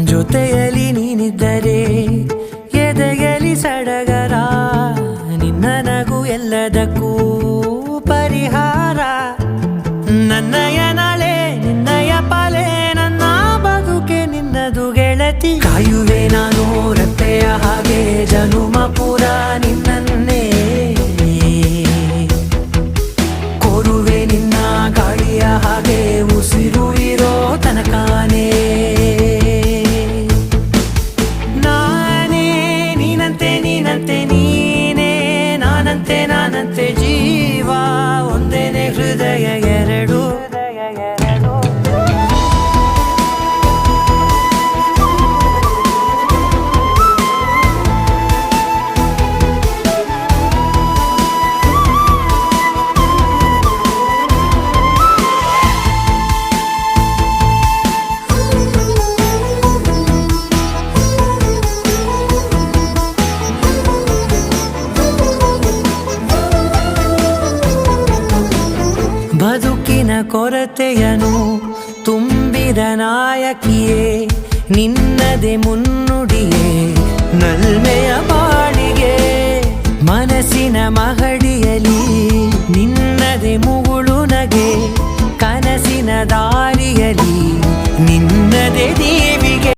ಜೊತೆಯಲ್ಲಿ ನೀನಿದ್ದರೆ ಎದೆಯಲಿ ಸಡಗರ, ನಿನ್ನ ನಗು ಎಲ್ಲದಕ್ಕೂ ಪರಿಹಾರ. ನನ್ನಯ ನಾಳೆ ನಿನ್ನಯ ಪಾಲೆ, ನನ್ನ ಬದುಕೆ ನಿನ್ನದು ಗೆಳತಿ. ಕಾಯುವೆ ನಾನು ರೆಪ್ಪೆಯ ಹಾಗೆ ಜನುಮ ಪೂರ ನಿನ್ನನ್ನೇ, ಕೋರುವೆ ನಿನ್ನ ಗಾಳಿಯ ಹಾಗೆ ಉಸಿರು ಇರೋ ತನಕಾನೇ. ನಾನೇ ನೀನಂತೆ ನೀನಂತೆ ನೀನೇ, ನಾನಂತೆ ನಾನಂತೆ ಜೀವ ಒಂದೇನೆ ಹೃದಯ ಎರಡು. ಬದುಕಿನ ಕೊರತೆಯನು ತುಂಬಿದ ನಾಯಕಿಯೇ, ನಿನ್ನದೆ ಮುನ್ನುಡಿಯೇ ನಲ್ಮೆಯ ಬಾಳಿಗೆ. ಮನಸ್ಸಿನ ಮಹಡಿ